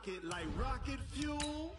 rocket like rocket fuel.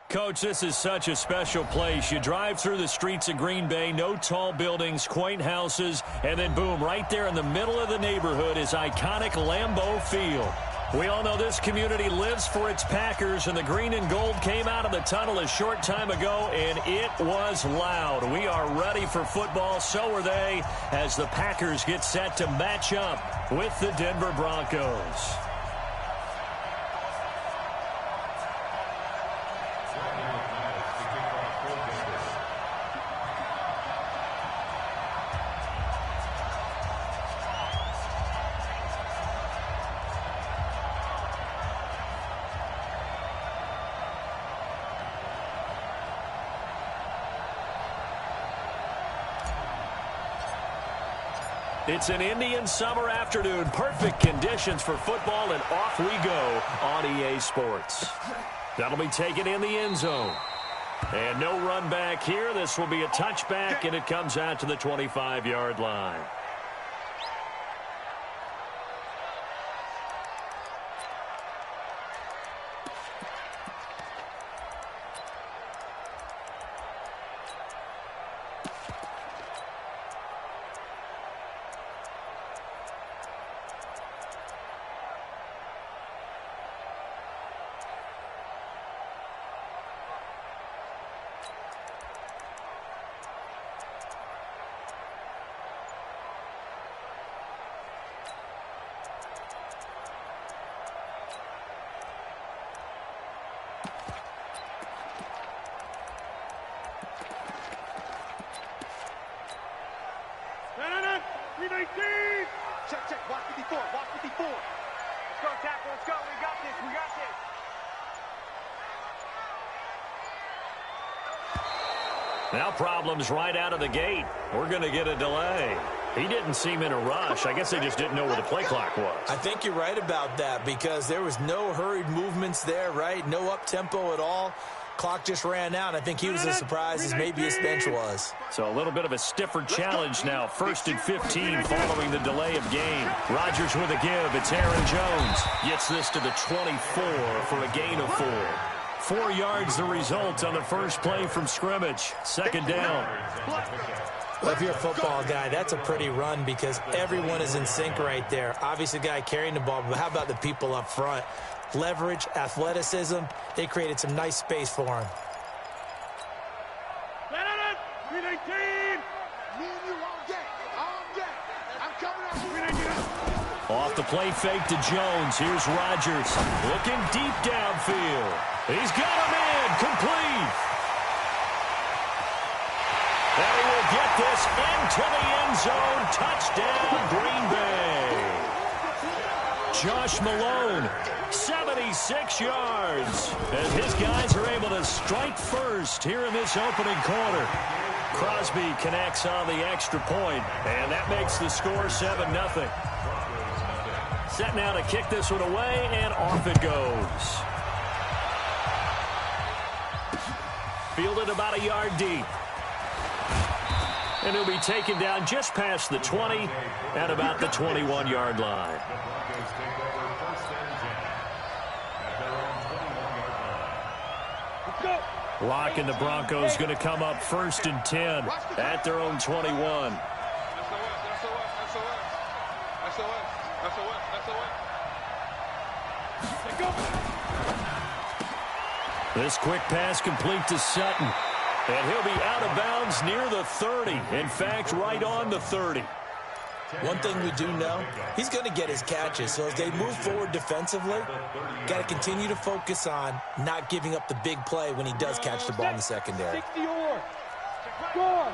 Coach, this is such a special place. You drive through the streets of Green Bay, no tall buildings, quaint houses, and then boom, right there in the middle of the neighborhood is iconic Lambeau Field. We all know this community lives for its Packers, and the green and gold came out of the tunnel a short time ago, and it was loud. We are ready for football, so are they, as the Packers get set to match up with the Denver Broncos. It's an Indian summer afternoon. Perfect conditions for football, and off we go on EA Sports. That'll be taken in the end zone. And no run back here. This will be a touchback, and it comes out to the 25-yard line. Check. Watch 54. Watch 54. Let's go, tackle. Let's go. We got this. We got this. Now problems right out of the gate. We're going to get a delay. He didn't seem in a rush. I guess they just didn't know where the play clock was. I think you're right about that because there was no hurried movements there, right? No up-tempo at all. Clock just ran out. I think he was as surprised as maybe his bench was. So a little bit of a stiffer challenge now. 1st and 15 following the delay of game. Rodgers with a give. It's Aaron Jones. Gets this to the 24 for a gain of 4. 4 yards the result on the first play from scrimmage. Second down. Well, if you're a football guy, that's a pretty run because everyone is in sync right there. Obviously, the guy carrying the ball, but how about the people up front? Leverage, athleticism, they created some nice space for him. Off the play fake to Jones. Here's Rodgers looking deep downfield. He's got him in. Complete. And he will get this into the end zone. Touchdown, Green Bay. Josh Malone, 76 yards. And his guys are able to strike first here in this opening quarter. Crosby connects on the extra point, and that makes the score 7-0. Set now to kick this one away, and off it goes. Fielded about a yard deep. And he'll be taken down just past the 20 at about the 21-yard line. Lock and the Broncos going to come up 1st and 10 at their own 21. This quick pass complete to Sutton. And he'll be out of bounds near the 30. In fact, right on the 30. One thing we do know, he's going to get his catches. So as they move forward defensively, got to continue to focus on not giving up the big play when he does catch the ball in the secondary. 60 or go.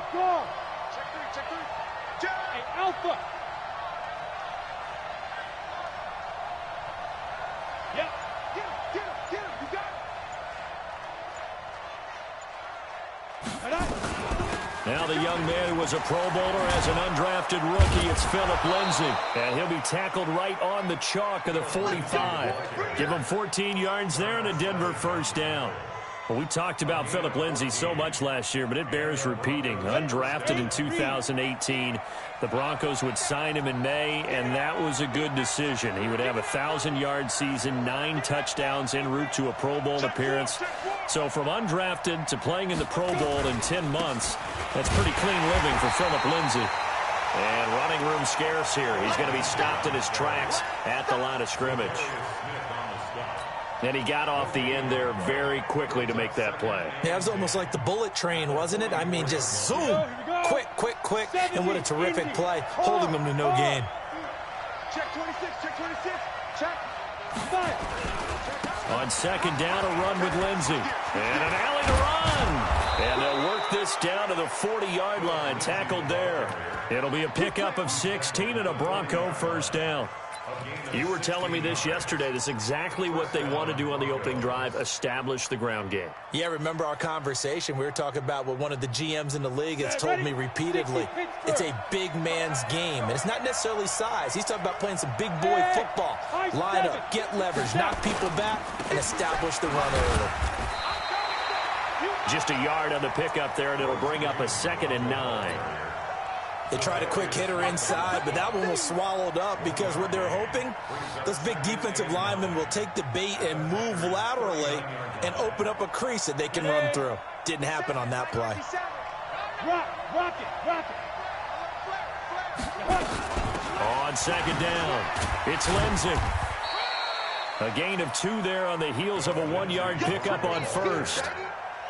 Hey, Alpha. Yep. Get him. You got it. Now the young man who was a Pro Bowler as an undrafted rookie, it's Philip Lindsay. And he'll be tackled right on the chalk of the 45. Give him 14 yards there and a Denver first down. Well, we talked about Philip Lindsay so much last year, but it bears repeating. Undrafted in 2018. The Broncos would sign him in May, and that was a good decision. He would have a 1,000-yard season, 9 touchdowns en route to a Pro Bowl appearance. So from undrafted to playing in the Pro Bowl in 10 months, that's pretty clean living for Philip Lindsay. And running room scarce here. He's going to be stopped in his tracks at the line of scrimmage. And he got off the end there very quickly to make that play. Yeah, it was almost like the bullet train, wasn't it? I mean, just zoom, quick, and what a terrific play, holding them to no gain. Check 26. Check. 5. On second down, a run with Lindsay. And an alley to run. And they'll work this down to the 40-yard line, tackled there. It'll be a pickup of 16 and a Bronco first down. You were telling me this yesterday. This is exactly what they want to do on the opening drive, establish the ground game. Yeah, remember our conversation? We were talking about what one of the GMs in the league has told me repeatedly. It's a big man's game, and it's not necessarily size. He's talking about playing some big boy football. Line up, get leverage, knock people back, and establish the run early. Just a yard on the pickup there, and it'll bring up a 2nd and 9. They tried a quick hitter inside, but that one was swallowed up because what they're hoping, those big defensive linemen will take the bait and move laterally and open up a crease that they can run through. Didn't happen on that play. Rock it. On second down, it's Lindsay. A gain of 2 there on the heels of a 1-yard pickup on first.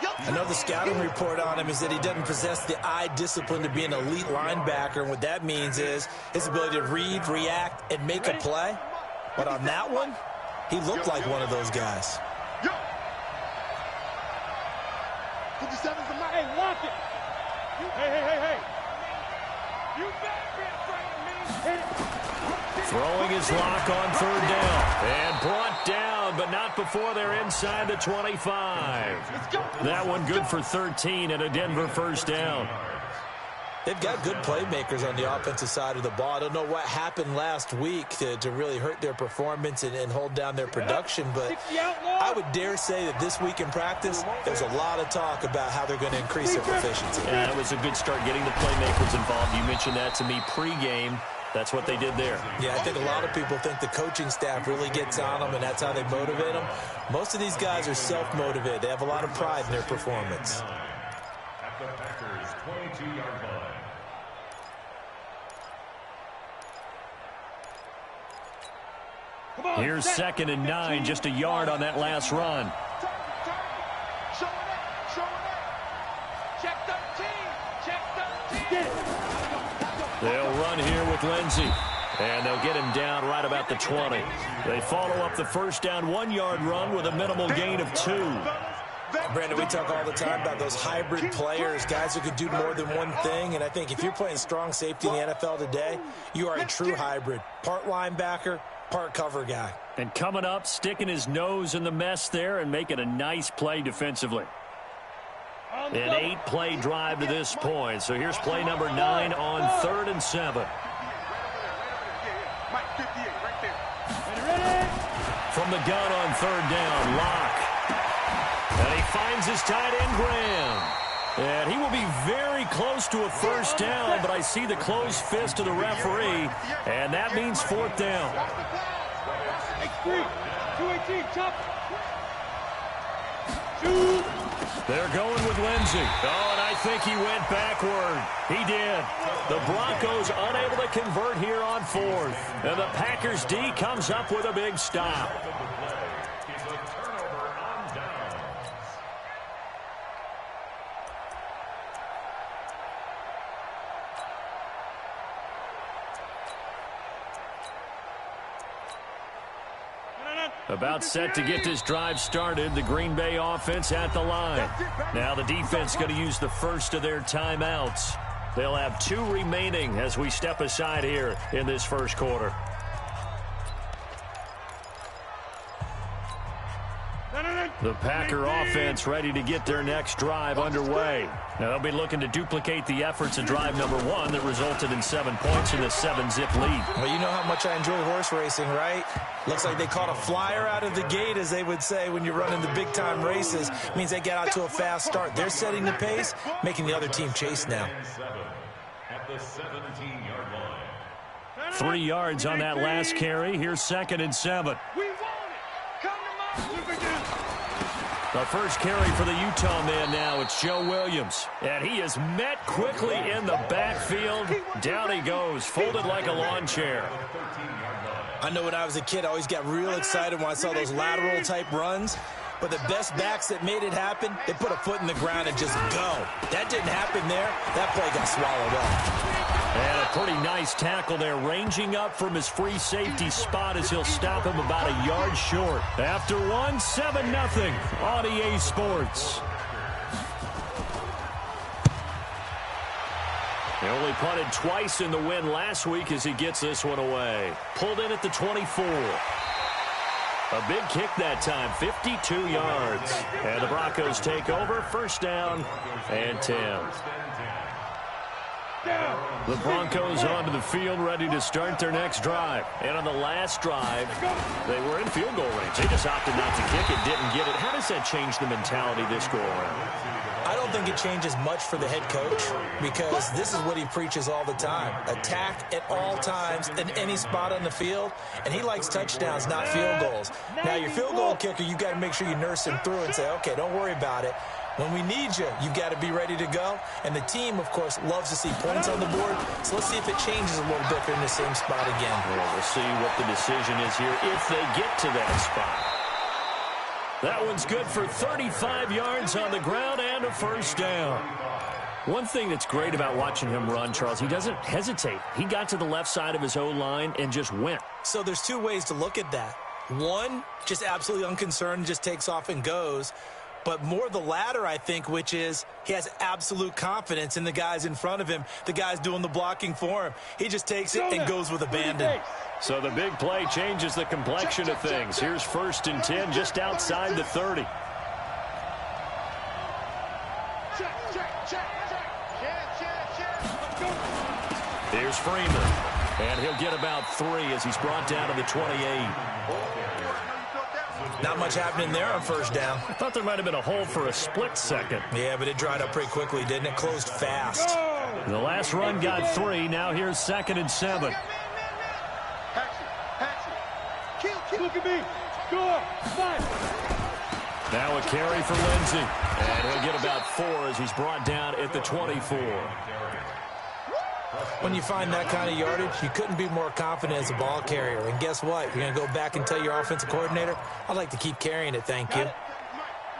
I know the scouting report on him is that he doesn't possess the eye discipline to be an elite linebacker, and what that means is his ability to read, react, and make a play. But on that one, he looked like one of those guys. 57's the mark. Hey, lock it. Hey. You better be afraid of me. Hit it. Throwing his lock on third down. And brought down, but not before they're inside the 25. That one good for 13 and a Denver first down. They've got good playmakers on the offensive side of the ball. I don't know what happened last week to really hurt their performance and hold down their production, but I would dare say that this week in practice, there's a lot of talk about how they're going to increase their proficiency. Yeah, that was a good start getting the playmakers involved. You mentioned that to me pregame. That's what they did there. Yeah, I think a lot of people think the coaching staff really gets on them, and that's how they motivate them. Most of these guys are self-motivated. They have a lot of pride in their performance. At the Packers' 22-yard line. Here's 2nd and 9, just a yard on that last run. Show it. Check 13. They'll run here with Lindsay. And they'll get him down right about the 20. They follow up the first down 1-yard run with a minimal gain of 2. Brandon, we talk all the time about those hybrid players, guys who can do more than one thing. And I think if you're playing strong safety in the NFL today, you are a true hybrid. Part linebacker, part cover guy. And coming up, sticking his nose in the mess there and making a nice play defensively. An 8-play drive to this point. So here's play number 9 on 3rd and 7. From the gun on 3rd down, Locke. And he finds his tight end, Graham. And he will be very close to a first down, but I see the closed fist of the referee, and that means 4th down. They're going with Lindsay. Oh, and I think he went backward. He did. The Broncos unable to convert here on 4th. And the Packers D comes up with a big stop. About set to get this drive started. The Green Bay offense at the line. Now the defense going to use the first of their timeouts. They'll have 2 remaining as we step aside here in this first quarter. The Packer offense ready to get their next drive underway. Now they'll be looking to duplicate the efforts of drive number 1 that resulted in 7 points in the 7-zip lead. Well, you know how much I enjoy horse racing, right? Looks like they caught a flyer out of the gate, as they would say when you're running the big-time races. Means they get out to a fast start. They're setting the pace, making the other team chase now. At the 17-yard line. 3 yards on that last carry. Here's 2nd and 7. We want it. Come to my The first carry for the Utah man now. It's Joe Williams. And he is met quickly in the backfield. Down he goes, folded like a lawn chair. I know when I was a kid, I always got real excited when I saw those lateral-type runs. But the best backs that made it happen, they put a foot in the ground and just go. That didn't happen there. That play got swallowed up. And a pretty nice tackle there, ranging up from his free safety spot as he'll stop him about a yard short. After 1, 7-0 on EA Sports. He only punted twice in the win last week as he gets this one away. Pulled in at the 24. A big kick that time, 52 yards. And the Broncos take over, first down and 10. The Broncos onto the field, ready to start their next drive. And on the last drive, they were in field goal range. They just opted not to kick it, didn't get it. How does that change the mentality this go-around? I don't think it changes much for the head coach, because this is what he preaches all the time. Attack at all times in any spot on the field, and he likes touchdowns, not field goals. Now, your field goal kicker, you've got to make sure you nurse him through and say, okay, don't worry about it. When we need you, you've got to be ready to go. And the team, of course, loves to see points on the board. So let's see if it changes a little bit. They're in the same spot again. Well, we'll see what the decision is here if they get to that spot. That one's good for 35 yards on the ground and a first down. One thing that's great about watching him run, Charles, he doesn't hesitate. He got to the left side of his O-line and just went. So there's 2 ways to look at that. One, just absolutely unconcerned, just takes off and goes. But more the latter, I think, which is he has absolute confidence in the guys in front of him, the guys doing the blocking for him. He just takes it and goes with abandon. So the big play changes the complexion of things. Here's 1st and 10 just outside the 30. Here's Freeman. And he'll get about 3 as he's brought down to the 28. Not much happening there on first down. I thought there might have been a hole for a split second. Yeah, but it dried up pretty quickly, didn't it? Closed fast. The last run got 3. Now here's 2nd and 7. Look at me. Score. Fight. Now a carry for Lindsey. And he'll get about 4 as he's brought down at the 24. When you find that kind of yardage, you couldn't be more confident as a ball carrier. And guess what? You're going to go back and tell your offensive coordinator, I'd like to keep carrying it, thank you.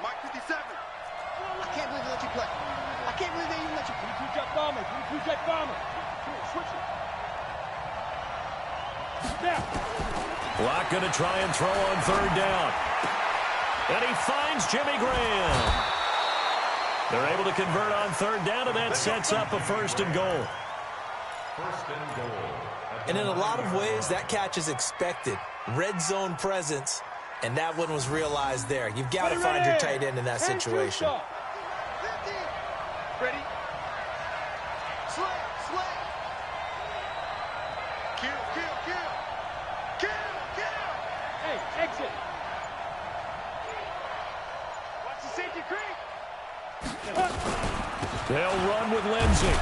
Mike 57. I can't believe they let you play. I can't believe they even let you play. Two-check bomber. Two-check bomber. Switch it. Now. Locke going to try and throw on 3rd down. And he finds Jimmy Graham. They're able to convert on 3rd down, and that sets up a 1st and goal. And in a lot of ways, that catch is expected. Red zone presence, and that one was realized there. You've got to find your tight end in that situation. Ready? Slay. Kill. Hey, exit. Watch the safety creep. They'll run with Lindsey.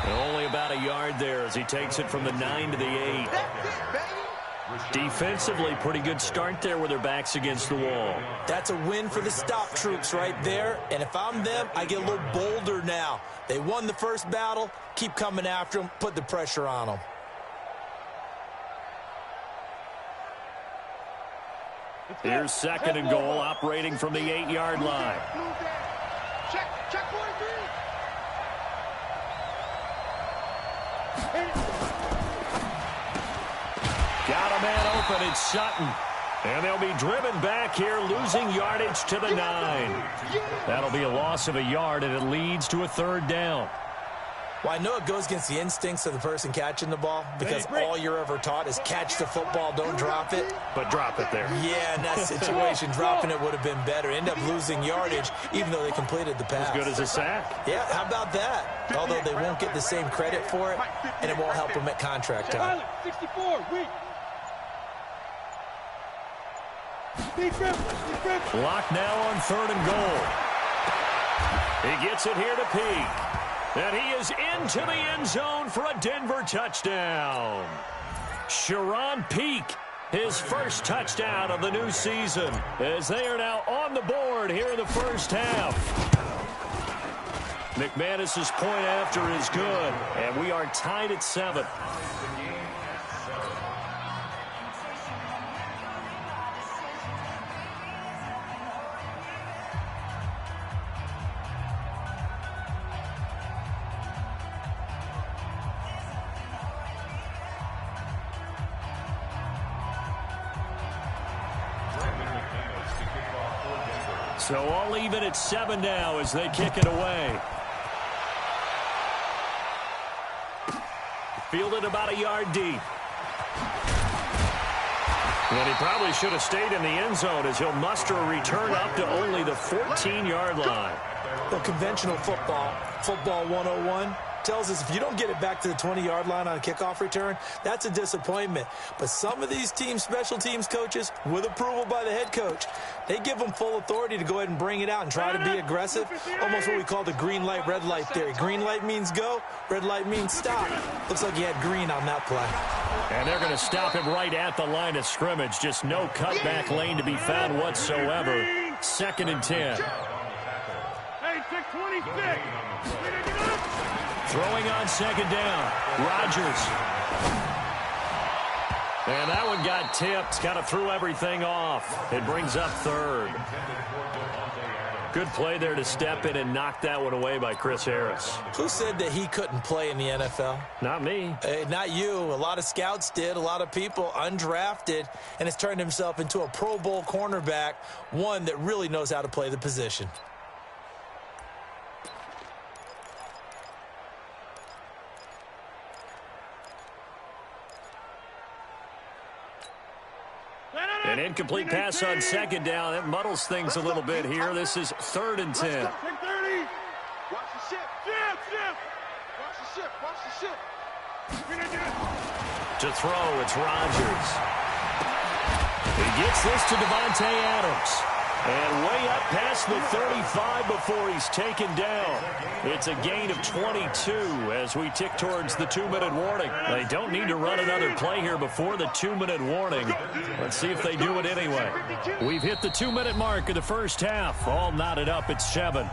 And only about a yard there as he takes it from the 9 to the 8. That's it, baby. Defensively, pretty good start there with their backs against the wall. That's a win for the stop troops right there. And if I'm them, I get a little bolder now. They won the first battle. Keep coming after them. Put the pressure on them. Here's 2nd and goal, operating from the 8-yard line. Check 43. Got a man open. It's Sutton. And they'll be driven back here, losing yardage to the 9. That'll be a loss of a yard, and it leads to a 3rd down. Well, I know it goes against the instincts of the person catching the ball because all you're ever taught is catch the football, don't drop it. But drop it there. Yeah, in that situation, dropping it would have been better. End up losing yardage, even though they completed the pass. As good as a sack. Yeah, how about that? Although they won't get the same credit for it, and it won't help them at contract time. 64, weak. Lock now on 3rd and goal. He gets it here to Peak. And he is into the end zone for a Denver touchdown. Sharon Peak, his first touchdown of the new season, as they are now on the board here in the first half. McManus's point after is good, and we are tied at 7. So all even at 7 now as they kick it away. Fielded about a yard deep. And he probably should have stayed in the end zone as he'll muster a return up to only the 14-yard line. Well, conventional football 101, tells us if you don't get it back to the 20-yard line on a kickoff return, that's a disappointment. But some of these special teams coaches, with approval by the head coach, they give them full authority to go ahead and bring it out and try to be aggressive. Almost what we call the green light, red light theory. Green light means go, red light means stop. Looks like he had green on that play. And they're going to stop him right at the line of scrimmage. Just no cutback lane to be found whatsoever. 2nd and 10. Hey, 626. Throwing on 2nd down. Rodgers. And that one got tipped. Kind of threw everything off. It brings up 3rd. Good play there to step in and knock that one away by Chris Harris. Who said that he couldn't play in the NFL? Not me. Not you. A lot of scouts did. A lot of people undrafted, and has turned himself into a Pro Bowl cornerback, one that really knows how to play the position. An incomplete pass on 2nd down. It muddles things a little bit here. This is 3rd and 10. Watch the ship. Watch the ship. Watch the ship. To throw, it's Rodgers. He gets this to Devontae Adams. And way up past the 35 before he's taken down. It's a gain of 22 as we tick towards the 2-minute warning. They don't need to run another play here before the 2-minute warning. Let's see if they do it anyway. We've hit the 2-minute mark of the first half. All knotted up at 7.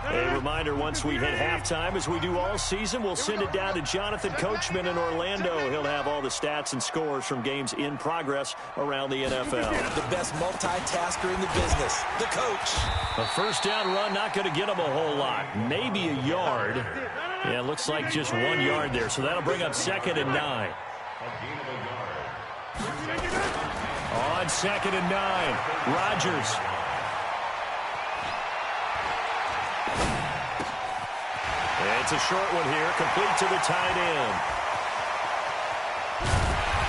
A reminder, once we hit halftime, as we do all season, we'll send it down to Jonathan Coachman in Orlando. He'll have all the stats and scores from games in progress around the NFL. The best multitasker in the business, the coach. A first down run, not going to get him a whole lot. Maybe a yard. Yeah, it looks like just 1 yard there. So that'll bring up 2nd and 9. On 2nd and 9, Rodgers. It's a short one here, complete to the tight end.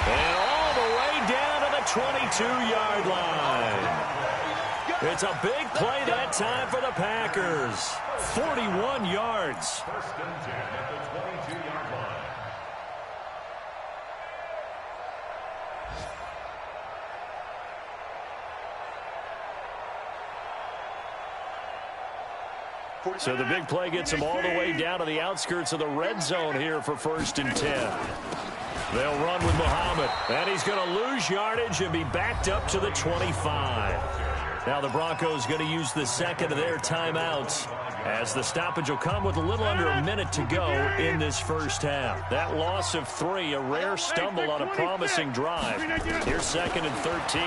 And all the way down to the 22-yard line. It's a big play that time for the Packers. 41 yards. 1st and 10 at the 22-yard line. So the big play gets them all the way down to the outskirts of the red zone here for 1st and 10. They'll run with Muhammad, and he's going to lose yardage and be backed up to the 25. Now the Broncos going to use the 2nd of their timeouts as the stoppage will come with a little under a minute to go in this first half. That loss of 3, a rare stumble on a promising drive. Here's 2nd and 13.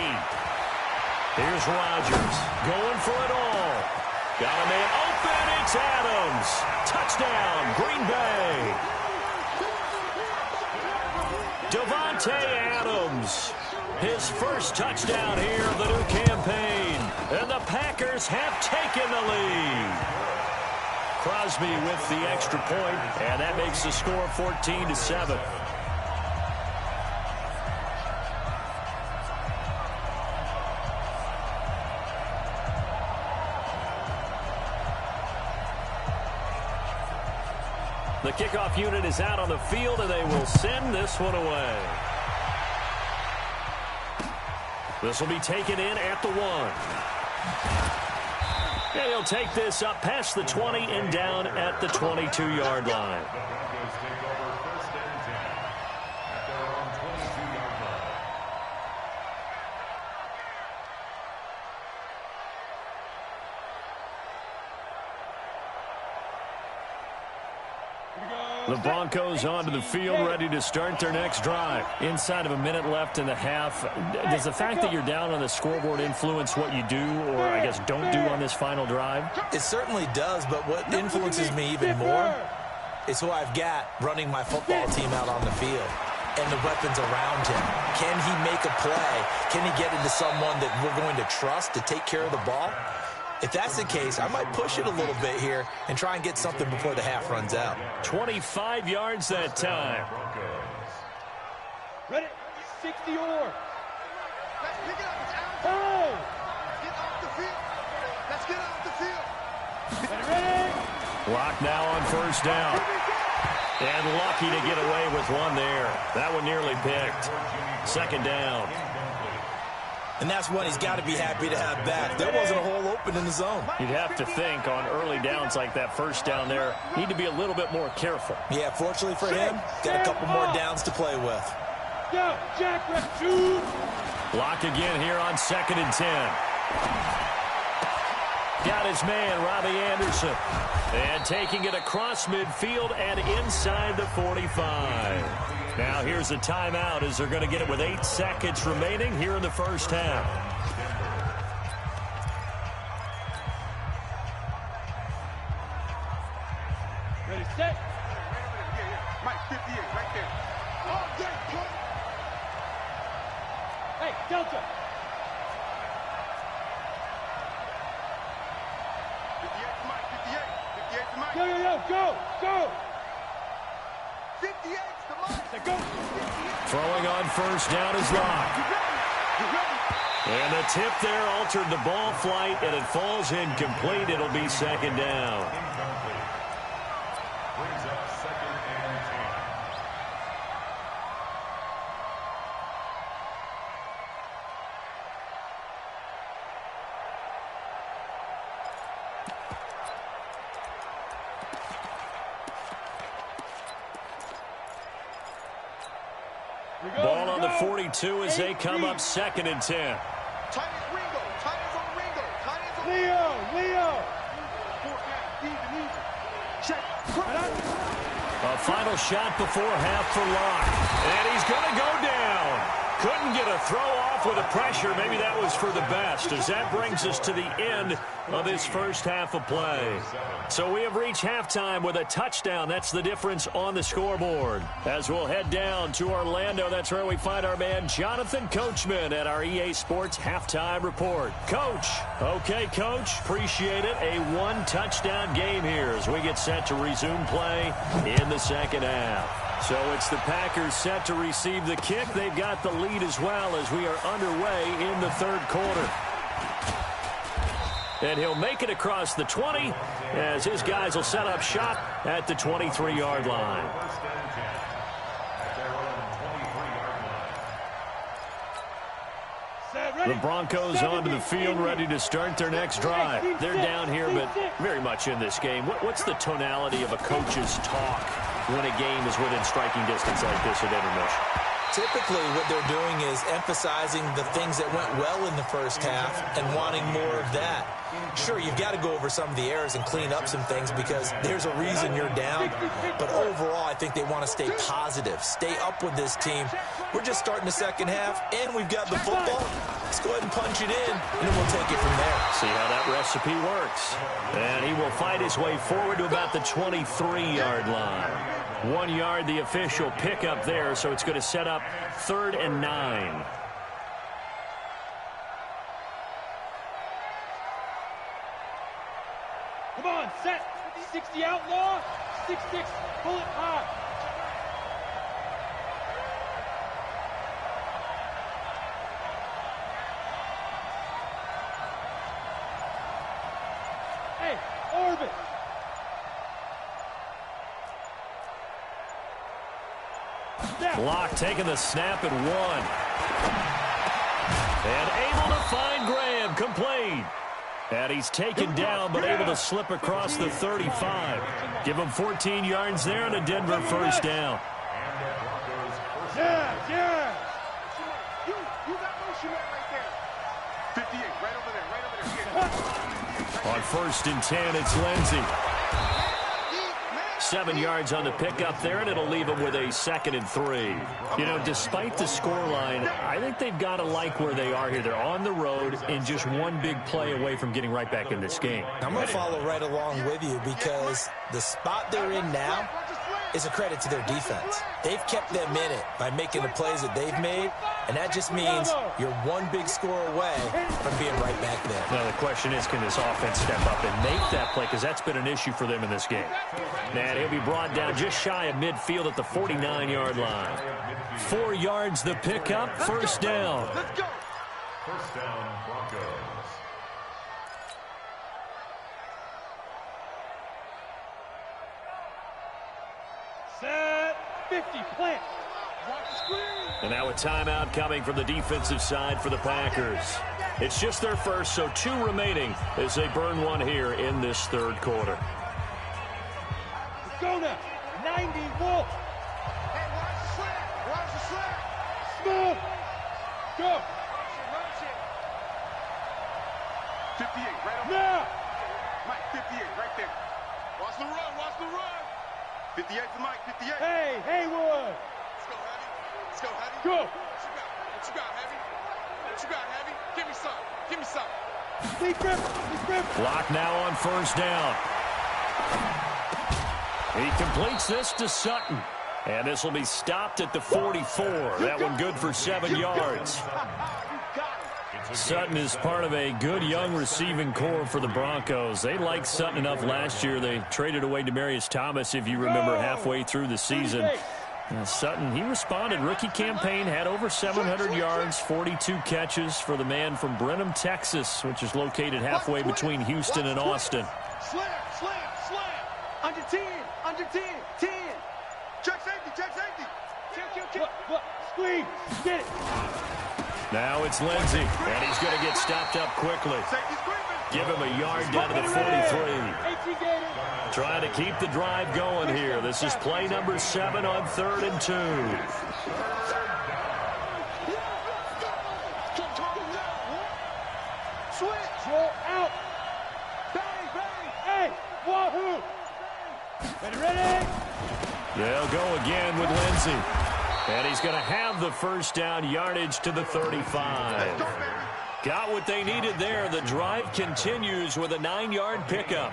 Here's Rodgers going for it all. Got a man open. It's Adams. Touchdown, Green Bay. Devontae Adams His first touchdown here of the new campaign. And the Packers have taken the lead. Crosby with the extra point, and that makes the score 14-7. The kickoff unit is out on the field, and they will send this one away. This will be taken in at the 1. And he'll take this up past the 20 and down at the 22-yard line. The Broncos onto the field, ready to start their next drive. Inside of a minute left in the half, does the fact that you're down on the scoreboard influence what you do, or I guess don't do on this final drive? It certainly does, but what influences me even more is who I've got running my football team out on the field and the weapons around him. Can he make a play? Can he get into someone that we're going to trust to take care of the ball? If that's the case, I might push it a little bit here and try and get something before the half runs out. 25 yards that time. Ready? 60 or. Let's pick it up. It's out. Oh! Get off the field. Let's get off the field. Ready? Lock now on first down. And lucky to get away with one there. That one nearly picked. Second down. And that's one he's got to be happy to have back. There wasn't a hole open in the zone. You'd have to think on early downs like that first down there, need to be a little bit more careful. Yeah, fortunately for him, got a couple more downs to play with. Go, Jack, two. Lock again here on 2nd and 10. Got his man, Robbie Anderson. And taking it across midfield and inside the 45. Now here's a timeout as they're going to get it with 8 seconds remaining here in the first half. Ready, set. Mike, 58, right there. Oh, good play. Hey, Delta. 58 to Mike, 58. 58 to Mike. Yo, go, go. 58 to Mike. Go. Throwing on first down is Locke. And the tip there altered the ball flight, and it falls incomplete. It'll be second down. Brings up 2nd and 10. Ball on the 42 as they come up 2nd and 10. Tight end Ringo. Tight ends on Ringo. Tight ends on Leo. Fourth down. Easy. Check. A final shot before half for Locke. And he's going to go down. Couldn't get a throw off with the pressure. Maybe that was for the best, as that brings us to the end of this first half of play. So we have reached halftime with a touchdown. That's the difference on the scoreboard. As we'll head down to Orlando, that's where we find our man Jonathan Coachman at our EA Sports Halftime Report. Coach. Okay, Coach. Appreciate it. A one-touchdown game here as we get set to resume play in the second half. So it's the Packers set to receive the kick. They've got the lead as well as we are underway in the third quarter. And he'll make it across the 20 as his guys will set up shop at the 23-yard line. The Broncos onto the field, ready to start their next drive. They're down here, but very much in this game. What's the tonality of a coach's talk when a game is within striking distance like this at intermission? Typically, what they're doing is emphasizing the things that went well in the first half and wanting more of that. Sure, you've got to go over some of the errors and clean up some things because there's a reason you're down. But overall, I think they want to stay positive, stay up with this team. We're just starting the second half, and we've got the football. Let's go ahead and punch it in, and then we'll take it from there. See how that recipe works. And he will fight his way forward to about the 23-yard line. 1 yard, the official pickup there, so it's going to set up 3rd and 9. 360 outlaw, 6'6", pull it high. Hey, orbit. Block taking the snap and one. And able to find Graham, complete. And he's taken down, but able to slip across the 35. Give him 14 yards there and a Denver first down. Yeah. You got motion man right there. 58, right over there. On 1st and 10, it's Lindsey. 7 yards on the pickup there, and it'll leave him with a 2nd and 3. You know, despite the scoreline, I think they've got to like where they are here. They're on the road and just one big play away from getting right back in this game. I'm going to follow right along with you because the spot they're in now is a credit to their defense. They've kept them in it by making the plays that they've made, and that just means you're one big score away from being right back there. Now, the question is, can this offense step up and make that play? Because that's been an issue for them in this game. And he'll be brought down just shy of midfield at the 49-yard line. 4 yards the pickup, first down. Let's go. First down, Broncos. Set, 50, plant. And now a timeout coming from the defensive side for the Packers. It's just their first, so 2 remaining as they burn one here in this 3rd quarter. Let's go now. 90, Wolf. Hey, watch the slant. Watch the slant. Smooth. Go. Run shit. 58, right over there. Now. Mike, 58, right there. Watch the run. Watch the run. 58 for Mike, 58. Hey, Haywood. Let's go, Heavy. Let's go, Heavy. Go. What you got, Heavy? What you got, Heavy? Give me some. Give me some. Deep grip. Deep grip. Block now on first down. He completes this to Sutton. And this will be stopped at the 44. That one good for 7 yards. Sutton is part of a good young receiving core for the Broncos. They liked Sutton enough last year. They traded away Demaryius Thomas, if you remember, halfway through the season. Sutton, he responded. Rookie campaign, had over 700 yards, 42 catches for the man from Brenham, Texas, which is located halfway between Houston and Austin. Slam. Under 10. Under 10. 10. Check safety. Check safety. Kill. Squeeze. Get it. Now it's Lindsey, and he's going to get stopped up quickly. Safety's creeping. Give him a yard down to the 43. Trying to keep the drive going here. This is play number 7 on 3rd and 2. Switch. Roll out. Bang. Hey. Wahoo. Ready. They'll go again with Lindsey. And he's going to have the first down, yardage to the 35. Got what they needed there. The drive continues with a 9-yard pickup.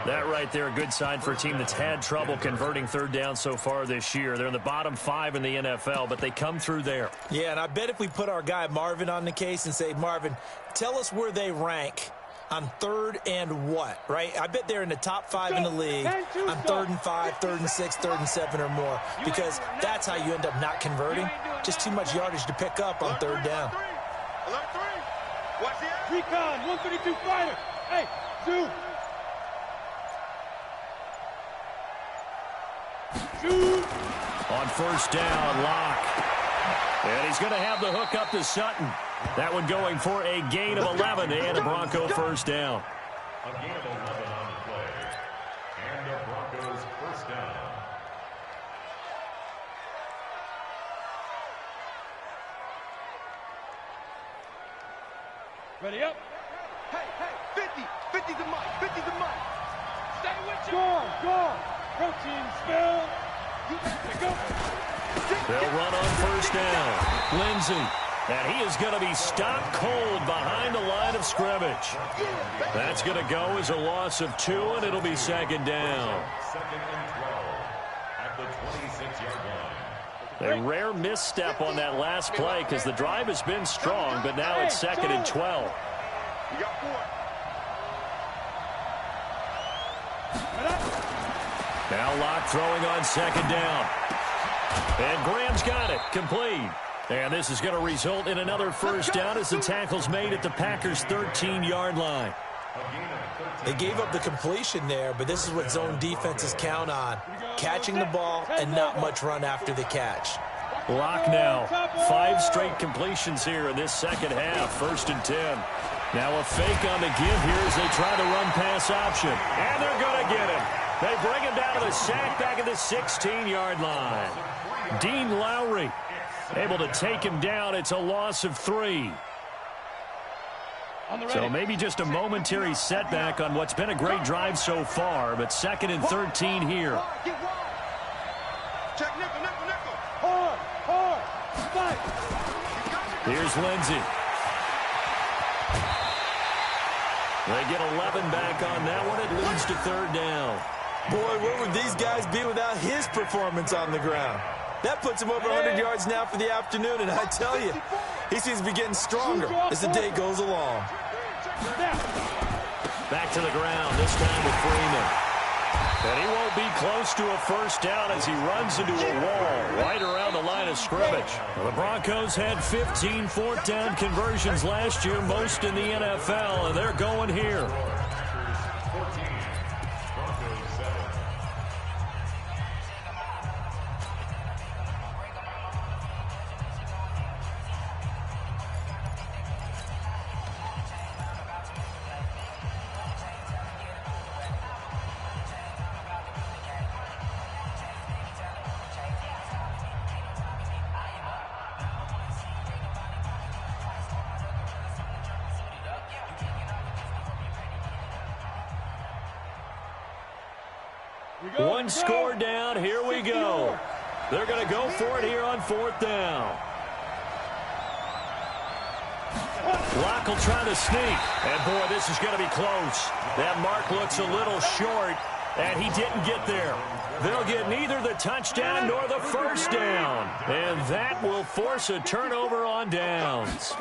That right there, a good sign for a team that's had trouble converting 3rd down so far this year. They're in the bottom 5 in the NFL, but they come through there. Yeah, and I bet if we put our guy Marvin on the case and say, Marvin, tell us where they rank on 3rd and what, right? I bet they're in the top 5 in the league on 3rd and 5, 3rd and 6, 3rd and 7 or more, because that's how you end up not converting. Just too much yardage to pick up on 3rd down. Alert 3. Watch the air. Recon. 132 fighter. Hey. Zoom. Shoot. On first down, Locke. And he's going to have the hook up to Sutton. That one going for a gain of 11 and a Bronco first down. A gain of 11 on the play. And the Broncos first down. Ready up. Hey. 50 to Mike. 50 to Mike. Stay with you. Gone. Protein spill. You got to go. They'll run on first down. Lindsey. And he is going to be stopped cold behind the line of scrimmage. That's going to go as a loss of 2, and it'll be 2nd down. 2nd and 12 at the 26-yard line. A rare misstep on that last play because the drive has been strong, but now it's 2nd and 12. You got 4. Now Locke throwing on second down. And Graham's got it. Complete. And this is going to result in another first down as the tackle's made at the Packers' 13-yard line. They gave up the completion there, but this is what zone defenses count on. Catching the ball and not much run after the catch. Locke now. 5 straight completions here in this second half. 1st and 10. Now a fake on the give here as they try the run-pass option. And they're going to get him. They bring him down to the sack back at the 16-yard line. Dean Lowry able to take him down. It's a loss of 3. So maybe just a momentary setback on what's been a great drive so far, but 2nd and 13 here. Check nickel, nickel, nickel. Hard, fight. Here's Lindsey. They get 11 back on that one. It leads to 3rd down. Boy, where would these guys be without his performance on the ground? That puts him over 100 yards now for the afternoon, and I tell you, he seems to be getting stronger as the day goes along. Back to the ground, this time with Freeman. And he won't be close to a first down as he runs into a wall right around the line of scrimmage. The Broncos had 15 fourth down conversions last year, most in the NFL, and they're going here. One score down. Here we go. They're going to go for it here on 4th down. Locke will try to sneak. And, boy, this is going to be close. That mark looks a little short, and he didn't get there. They'll get neither the touchdown nor the first down. And that will force a turnover on downs.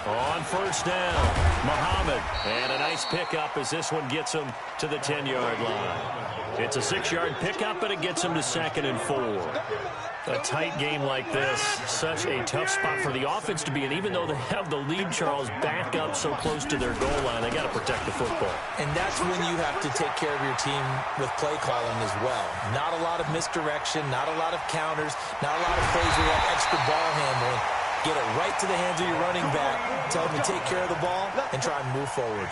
On 1st down, Muhammad. And a nice pickup as this one gets him to the 10-yard line. It's a 6-yard pickup, but it gets him to 2nd and 4. A tight game like this, such a tough spot for the offense to be in. Even though they have the lead, Charles, back up so close to their goal line, they got to protect the football. And that's when you have to take care of your team with play calling as well. Not a lot of misdirection, not a lot of counters, not a lot of plays where you have extra ball handling. Get it right to the hands of your running back. Tell them to take care of the ball and try and move forward.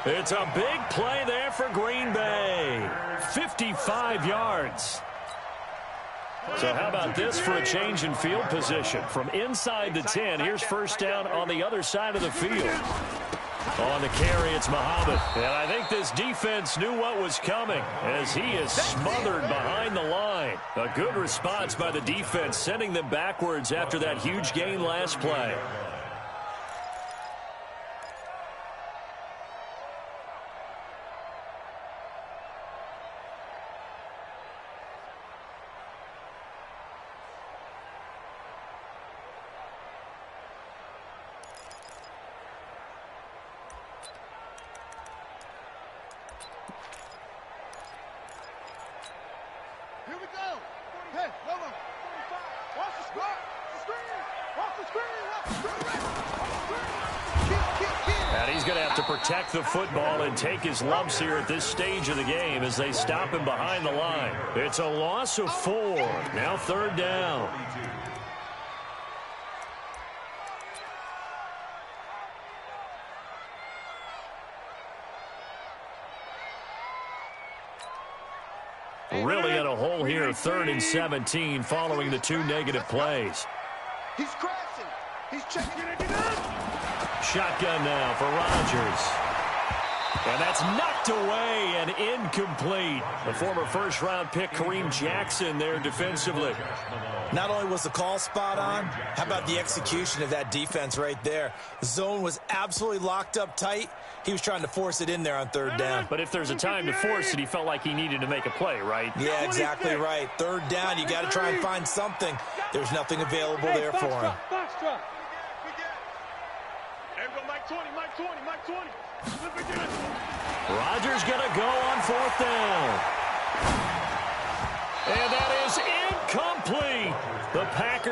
It's a big play there for Green Bay. 55 yards. So how about this for a change in field position? From inside the 10, here's first down on the other side of the field. On the carry, it's Muhammad. And I think this defense knew what was coming as he is smothered behind the line. A good response by the defense, sending them backwards after that huge gain last play. And he's going to have to protect the football and take his lumps here at this stage of the game as they stop him behind the line. It's a loss of 4. Now 3rd down. Really in a hole here, 3rd and 17 following the 2 negative plays. He's crashing. He's checking it. Shotgun now for Rodgers. And that's knocked away and incomplete. The former first-round pick, Kareem Jackson, there defensively. Not only was the call spot on, how about the execution of that defense right there? The zone was absolutely locked up tight. He was trying to force it in there on 3rd down. But if there's a time to force it, he felt like he needed to make a play, right? Yeah, exactly right. 3rd down, you got to try and find something. There's nothing available there for him. Mike 20. Rodgers going to go on 4th down.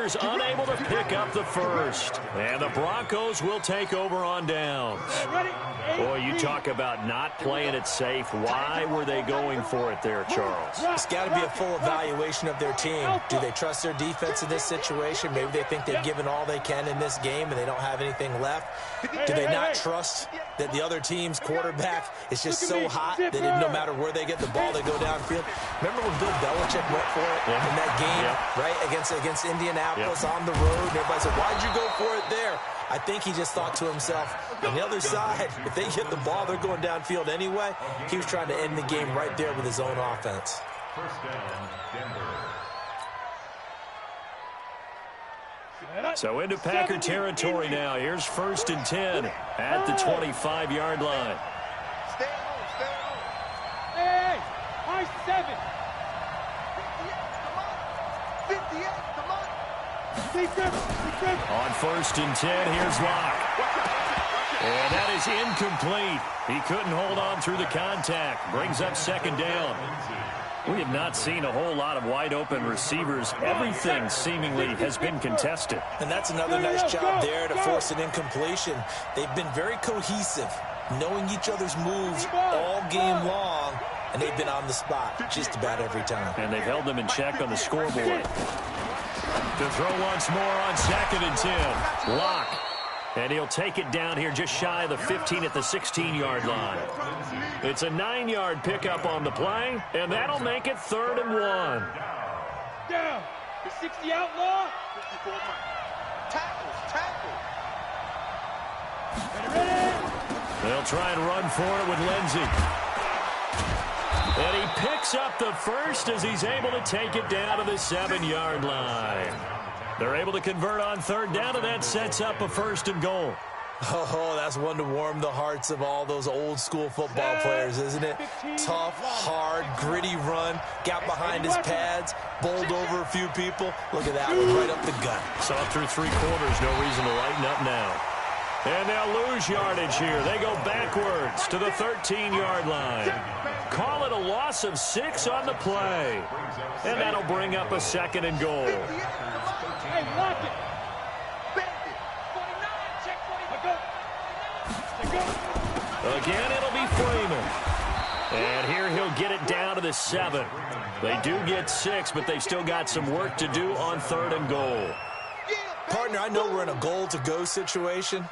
Raiders unable to pick up the first. And the Broncos will take over on downs. Boy, you talk about not playing it safe. Why were they going for it there, Charles? It's got to be a full evaluation of their team. Do they trust their defense in this situation? Maybe they think they've given all they can in this game and they don't have anything left. Do they not trust that the other team's quarterback is just so hot that no matter where they get the ball, they go downfield? Remember when Bill Belichick went for it in that game, right, against Indianapolis on the road? And everybody said, why'd you go for it there? I think he just thought to himself, on the other side, if they get the ball, they're going downfield anyway. He was trying to end the game right there with his own offense. First down, Denver. So into Packer territory now. Here's 1st and 10 at the 25-yard line. Stay at home, stay at home. Hey, high 7. 58, come on. 58, come on. On 1st and 10, here's Locke. And that is incomplete. He couldn't hold on through the contact. Brings up 2nd down. We have not seen a whole lot of wide-open receivers. Everything seemingly has been contested. And that's another nice job there to force an incompletion. They've been very cohesive, knowing each other's moves all game long, and they've been on the spot just about every time. And they've held them in check on the scoreboard. To throw once more on 2nd and 10. Locke. And he'll take it down here just shy of the 15 at the 16-yard line. It's a 9-yard pickup on the play, and that'll make it 3rd and 1. Down. The 60 outlaw. 54 Mike. Tackles. Ready. They'll try and run for it with Lindsey. And he picks up the first as he's able to take it down to the 7-yard line. They're able to convert on 3rd down, and that sets up a 1st and goal. Oh, that's one to warm the hearts of all those old-school football players, isn't it? Tough, hard, gritty run, got behind his pads, bowled over a few people. Look at that one, right up the gut. Saw it through 3 quarters, no reason to lighten up now. And they'll lose yardage here. They go backwards to the 13-yard line. Call it a loss of 6 on the play. And that'll bring up a 2nd and goal. Hey, lock it. Bend it. 49, check 49. Again, it'll be Freeman. And here he'll get it down to the 7. They do get 6, but they've still got some work to do on 3rd and goal. Partner, I know we're in a goal-to-go situation,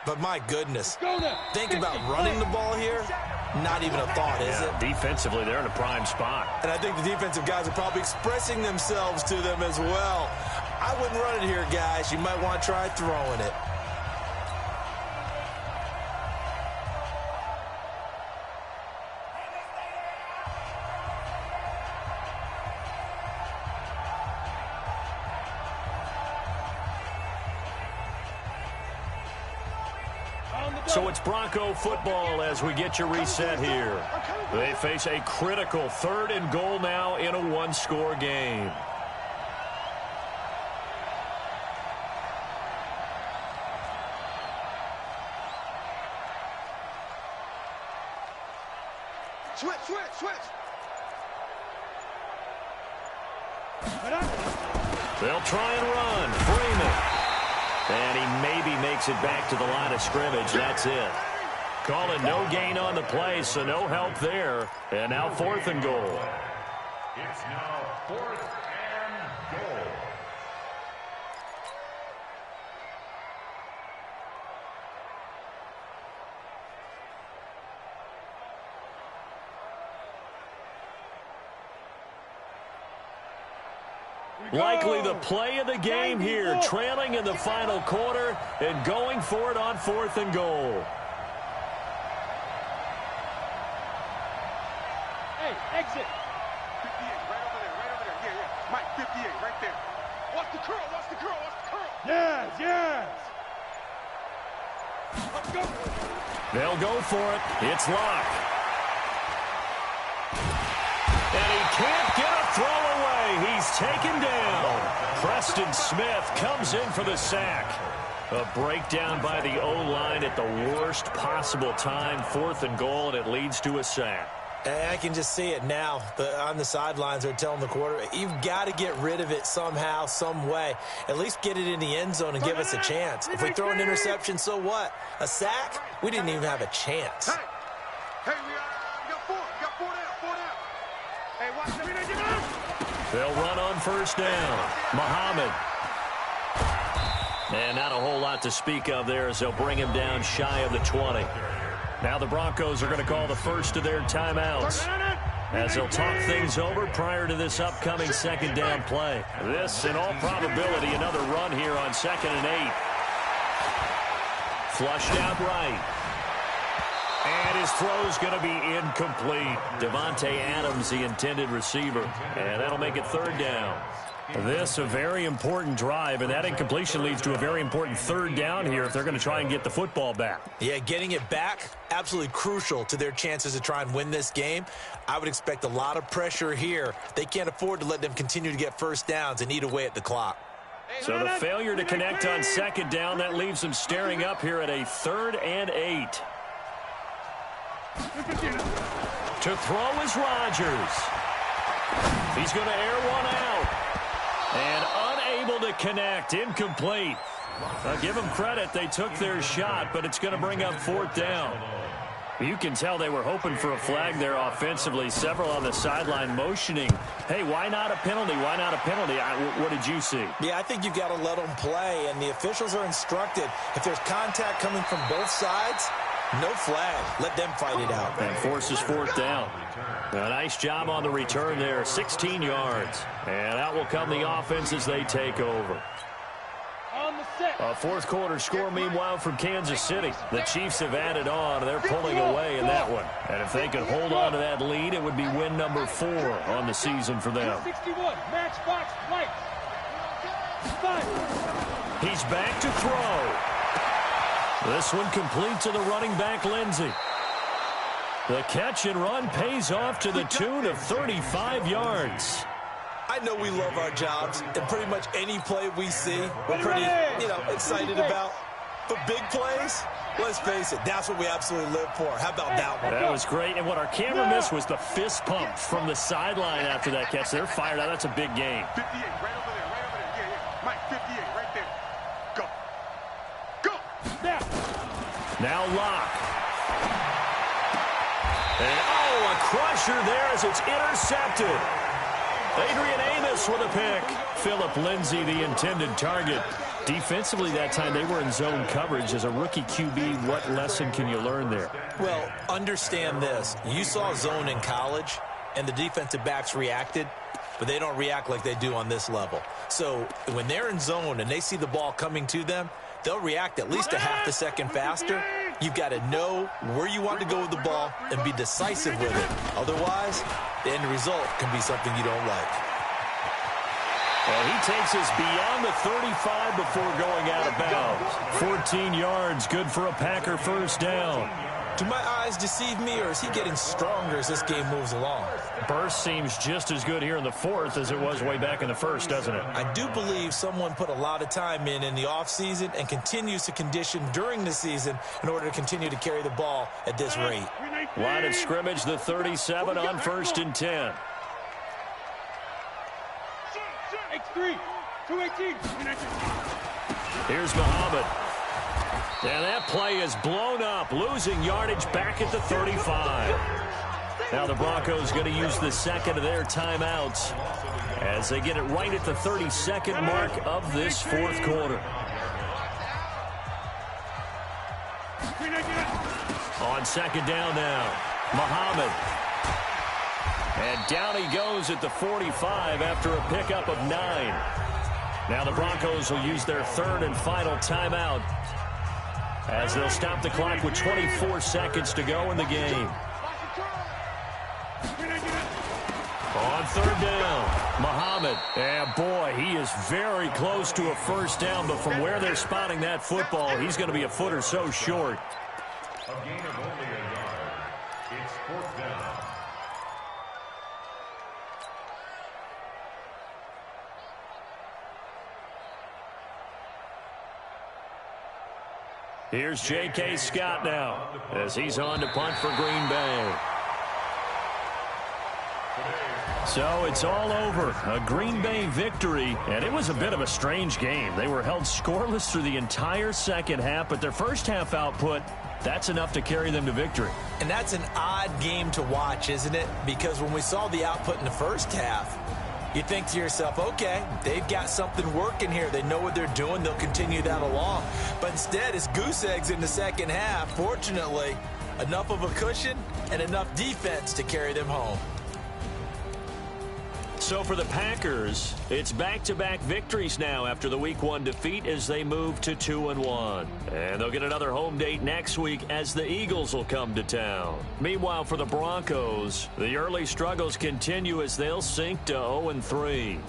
but my goodness, think about running the ball here. Not even a thought, is it? Defensively, they're in a prime spot. And I think the defensive guys are probably expressing themselves to them as well. I wouldn't run it here, guys. You might want to try throwing it. So it's Bronco football as we get you reset here. They face a critical 3rd and goal now in a 1-score game. Switch. They'll try and run. Freeman. And he maybe makes it back to the line of scrimmage. That's it. Calling no gain on the play, so no help there. And now 4th and goal. It's now 4th and goal. Likely the play of the game here, trailing in the final quarter and going for it on 4th and goal. Hey, exit. 58, right over there. Yeah. Mike, 58, right there. Watch the curl. Yes. Let's go. They'll go for it. It's Locke. And he can't get a throw away. He's taken down. Preston Smith comes in for the sack. A breakdown by the O-line at the worst possible time. 4th and goal, and it leads to a sack. And I can just see it now. On the sidelines, they're telling the quarterback, you've got to get rid of it somehow, some way. At least get it in the end zone and give us a chance. If we throw an interception, so what? A sack? We didn't even have a chance. Hey, we got four. We got four down. Hey, watch that. They'll run on first down. Muhammad. And not a whole lot to speak of there as they'll bring him down shy of the 20. Now the Broncos are going to call the first of their timeouts as they'll talk things over prior to this upcoming second down play. This, in all probability, another run here on 2nd and 8. Flushed out right. And his throw's going to be incomplete. Davante Adams, the intended receiver. And that'll make it 3rd down. This a very important drive, and that incompletion leads to a very important 3rd down here if they're going to try and get the football back. Yeah, getting it back, absolutely crucial to their chances to try and win this game. I would expect a lot of pressure here. They can't afford to let them continue to get first downs and eat away at the clock. So the failure to connect on 2nd down, that leaves them staring up here at a 3rd and 8. To throw is Rodgers. He's going to air one out. And unable to connect, incomplete. I'll give them credit, they took their shot, but it's going to bring up 4th down. You can tell they were hoping for a flag there offensively. Several on the sideline motioning, hey, why not a penalty? Why not a penalty? What did you see? Yeah, I think you've got to let them play, and the officials are instructed. If there's contact coming from both sides, no flag. Let them fight it out. And forces 4th down. A nice job on the return there, 16 yards. And out will come the offense as they take over. A 4th quarter score, meanwhile, from Kansas City. The Chiefs have added on, and they're pulling away in that one. And if they could hold on to that lead, it would be win number 4 on the season for them. 61, Matchbox Lights. He's back to throw. This one complete to the running back, Lindsey. The catch and run pays off to the tune of 35 yards. I know we love our jobs, and pretty much any play we see, we're pretty, excited about. But big plays, let's face it, that's what we absolutely live for. How about that one? That was great, and what our camera missed was the fist pump from the sideline after that catch. They're fired out. That's a big game. 58, right over there. Yeah. Mike, 58, right there. Go. Now Locke. And, a crusher there as it's intercepted. Adrian Amos with a pick. Philip Lindsay, the intended target. Defensively that time, they were in zone coverage. As a rookie QB, what lesson can you learn there? Well, understand this. You saw zone in college, and the defensive backs reacted, but they don't react like they do on this level. So when they're in zone and they see the ball coming to them, they'll react at least a half a second faster. You've got to know where you want to go with the ball and be decisive with it. Otherwise, the end result can be something you don't like. And he takes us beyond the 35 before going out of bounds. 14 yards, good for a Packer first down. Do my eyes deceive me, or is he getting stronger as this game moves along? Burst seems just as good here in the 4th as it was way back in the 1st, doesn't it? I do believe someone put a lot of time in the offseason and continues to condition during the season in order to continue to carry the ball at this rate. Line of scrimmage, the 37 on 1st and 10. X3, 218. Here's Muhammad. And that play is blown up, losing yardage back at the 35. Now the Broncos going to use the second of their timeouts as they get it right at the 32nd mark of this 4th quarter. On 2nd down now, Muhammad. And down he goes at the 45 after a pickup of 9. Now the Broncos will use their 3rd and final timeout as they'll stop the clock with 24 seconds to go in the game. On 3rd down, Muhammad. And boy, he is very close to a first down, but from where they're spotting that football, he's going to be a foot or so short. A gain of only a yard. It's 4th down. Here's J.K. Scott now as he's on to punt for Green Bay. So it's all over. A Green Bay victory, and it was a bit of a strange game. They were held scoreless through the entire second half, but their first half output, that's enough to carry them to victory. And that's an odd game to watch, isn't it? Because when we saw the output in the first half, you think to yourself, okay, they've got something working here. They know what they're doing. They'll continue that along. But instead, it's goose eggs in the second half. Fortunately, enough of a cushion and enough defense to carry them home. So for the Packers, it's back-to-back victories now after the Week 1 defeat as they move to 2-1. And they'll get another home date next week as the Eagles will come to town. Meanwhile, for the Broncos, the early struggles continue as they'll sink to 0-3.